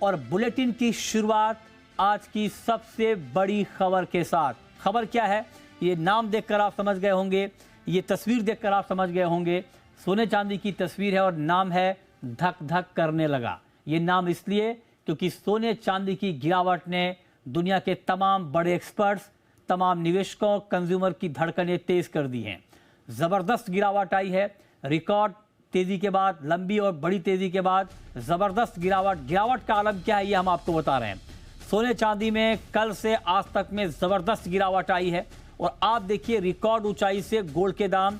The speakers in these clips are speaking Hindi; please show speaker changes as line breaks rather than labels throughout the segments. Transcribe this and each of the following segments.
और बुलेटिन की शुरुआत आज की सबसे बड़ी खबर के साथ। खबर क्या है, ये नाम देखकर आप समझ गए होंगे, ये तस्वीर देखकर आप समझ गए होंगे। सोने चांदी की तस्वीर है और नाम है धक धक करने लगा। ये नाम इसलिए क्योंकि सोने चांदी की गिरावट ने दुनिया के तमाम बड़े एक्सपर्ट्स, तमाम निवेशकों, कंज्यूमर की धड़कनें तेज कर दी हैं। जबरदस्त गिरावट आई है, रिकॉर्ड तेजी के बाद, लंबी और बड़ी तेजी के बाद जबरदस्त गिरावट का आलम क्या है ये हम आपको बता रहे हैं। सोने चांदी में कल से आज तक में जबरदस्त गिरावट आई है और आप देखिए रिकॉर्ड ऊंचाई से गोल्ड के दाम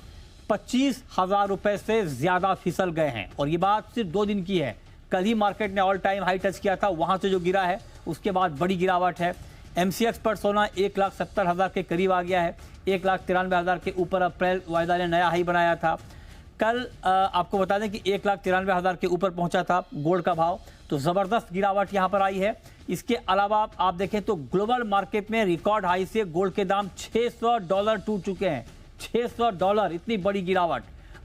25,000 रुपए से ज्यादा फिसल गए हैं और ये बात सिर्फ 2 दिन की है। कल ही मार्केट ने ऑल टाइम हाई टच किया था, वहां से जो गिरा है उसके बाद बड़ी गिरावट है। MCX पर सोना 1,70,000 के करीब आ गया है, 1,93,000 के ऊपर अप्रैल वायदा ने नया हाई बनाया था। कल आपको बता दें कि 1,93,000 के ऊपर पहुंचा था गोल्ड का भाव, तो ज़बरदस्त गिरावट यहां पर आई है। इसके अलावा आप देखें तो ग्लोबल मार्केट में रिकॉर्ड हाई से गोल्ड के दाम $600 टूट चुके हैं। $600, इतनी बड़ी गिरावट।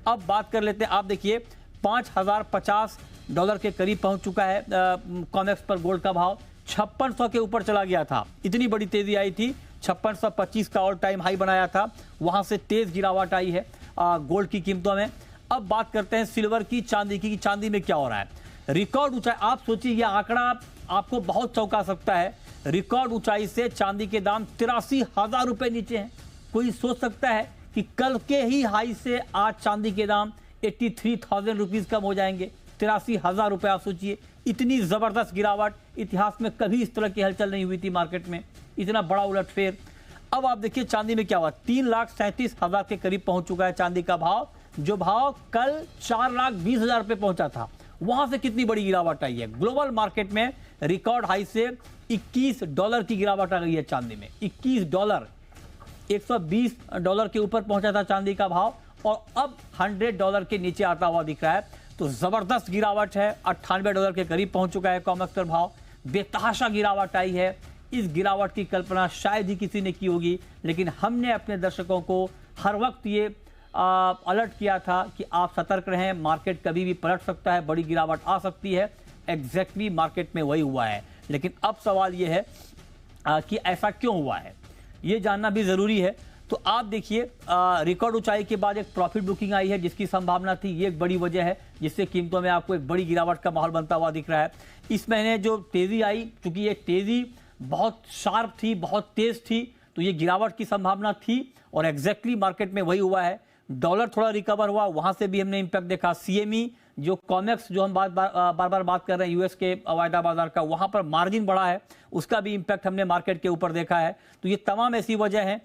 अब बात कर लेते हैं, आप देखिए $5,050 के करीब पहुंच चुका है कॉमेक्स पर गोल्ड का भाव। 5600 के ऊपर चला गया था, इतनी बड़ी तेजी आई थी। 5625 का ऑल टाइम हाई बनाया था, वहां से तेज गिरावट आई है गोल्ड की कीमतों में। अब बात करते हैं सिल्वर की, चांदी की। चांदी में क्या हो रहा है, रिकॉर्ड ऊंचाई। आप सोचिए यह आंकड़ा आपको बहुत चौंका सकता है। रिकॉर्ड ऊंचाई से चांदी के दाम 83,000 रुपए नीचे हैं। कोई सोच सकता है कि कल के ही हाई से आज चांदी के दाम 83,000 रुपीज कम हो जाएंगे। 83,000 रुपए, आप सोचिए इतनी जबरदस्त गिरावट। इतिहास में कभी इस तरह की हलचल नहीं हुई थी मार्केट में, इतना बड़ा उलटफेर। अब आप देखिए चांदी में क्या हुआ, 3,37,000 के करीब पहुंच चुका है चांदी का भाव, जो भाव कल 4,20,000 रुपए पहुंचा था। वहां से कितनी बड़ी गिरावट आई है। ग्लोबल मार्केट में रिकॉर्ड हाई से $21 की गिरावट आ गई है चांदी में। $21, $120 के ऊपर पहुंचा था चांदी का भाव और अब $100 के नीचे आता हुआ दिख रहा है। तो जबरदस्त गिरावट है, $98 के करीब पहुंच चुका है कॉमेक्स पर भाव। बेतहाशा गिरावट आई है। इस गिरावट की कल्पना शायद ही किसी ने की होगी, लेकिन हमने अपने दर्शकों को हर वक्त ये अलर्ट किया था कि आप सतर्क रहें, मार्केट कभी भी पलट सकता है, बड़ी गिरावट आ सकती है। एग्जैक्टली मार्केट में वही हुआ है। लेकिन अब सवाल यह है कि ऐसा क्यों हुआ है, ये जानना भी जरूरी है। तो आप देखिए रिकॉर्ड ऊंचाई के बाद एक प्रॉफिट बुकिंग आई है जिसकी संभावना थी, ये एक बड़ी वजह है जिससे कीमतों में आपको एक बड़ी गिरावट का माहौल बनता हुआ दिख रहा है। इस महीने जो तेजी आई, क्योंकि ये तेजी बहुत शार्प थी, बहुत तेज थी, तो ये गिरावट की संभावना थी और एग्जैक्टली मार्केट में वही हुआ है। डॉलर थोड़ा रिकवर हुआ, वहां से भी हमने इंपैक्ट देखा। CME जो कॉमेक्स, जो हम बार बार बात कर रहे हैं यूएस के वायदा बाजार का, वहां पर मार्जिन बढ़ा है, उसका भी इंपैक्ट हमने मार्केट के ऊपर देखा है। तो ये तमाम ऐसी वजह है।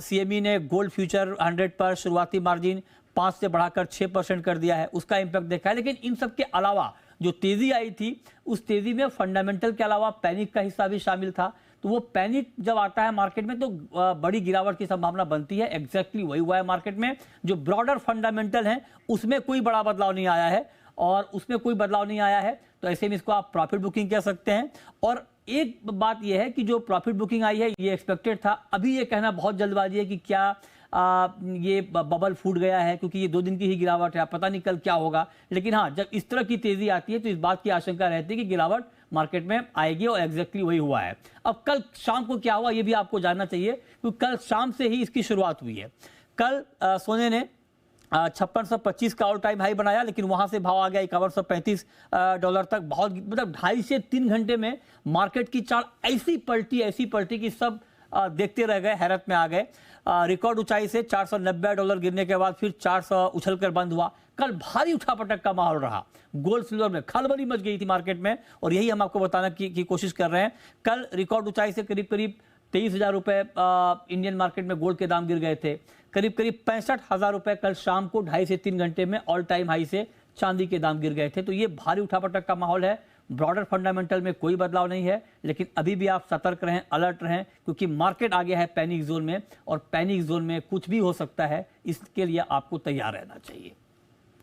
CME ने गोल्ड फ्यूचर 100 पर शुरुआती मार्जिन 5 से बढ़ाकर 6% कर दिया है, उसका इंपैक्ट देखा है। लेकिन इन सब के अलावा जो तेजी आई थी, उस तेजी में फंडामेंटल के अलावा पैनिक का हिस्सा भी शामिल था। तो वो पैनिक जब आता है मार्केट में तो बड़ी गिरावट की संभावना बनती है। एग्जैक्टली वही हुआ है मार्केट में। जो ब्रॉडर फंडामेंटल है उसमें कोई बड़ा बदलाव नहीं आया है, और उसमें कोई बदलाव नहीं आया है तो ऐसे में इसको आप प्रॉफिट बुकिंग कह सकते हैं। और एक बात यह है कि जो प्रॉफिट बुकिंग आई है ये एक्सपेक्टेड था। अभी ये कहना बहुत जल्दबाजी है कि क्या ये बबल फूट गया है, क्योंकि ये 2 दिन की ही गिरावट है, पता नहीं कल क्या होगा। लेकिन हाँ, जब इस तरह की तेजी आती है तो इस बात की आशंका रहती है कि गिरावट मार्केट में आएगी और एग्जैक्टली वही हुआ है। अब कल शाम को क्या हुआ ये भी आपको जानना चाहिए, क्योंकि कल शाम से ही इसकी शुरुआत हुई है। कल सोने ने 5625 का ऑल टाइम हाई बनाया, लेकिन वहां से भाव आ गया $5135 तक। बहुत मतलब 2.5 से 3 घंटे में मार्केट की चाल ऐसी पलटी कि सब देखते रह गए, हैरत में आ गए। रिकॉर्ड ऊंचाई से $490 गिरने के बाद फिर 400 उछलकर बंद हुआ। कल भारी उठापटक का माहौल रहा, गोल्ड सिल्वर में खलबली मच गई थी मार्केट में, और यही हम आपको बताने की कोशिश कर रहे हैं। कल रिकॉर्ड ऊंचाई से करीब 23,000 रुपए इंडियन मार्केट में गोल्ड के दाम गिर गए थे। करीब 65,000 रुपए कल शाम को 2.5 से 3 घंटे में ऑल टाइम हाई से चांदी के दाम गिर गए थे। तो ये भारी उठापटक का माहौल है। ब्रॉडर फंडामेंटल में कोई बदलाव नहीं है, लेकिन अभी भी आप सतर्क रहें, अलर्ट रहें, क्योंकि मार्केट आ गया है पैनिक जोन में, और पैनिक जोन में कुछ भी हो सकता है, इसके लिए आपको तैयार रहना चाहिए।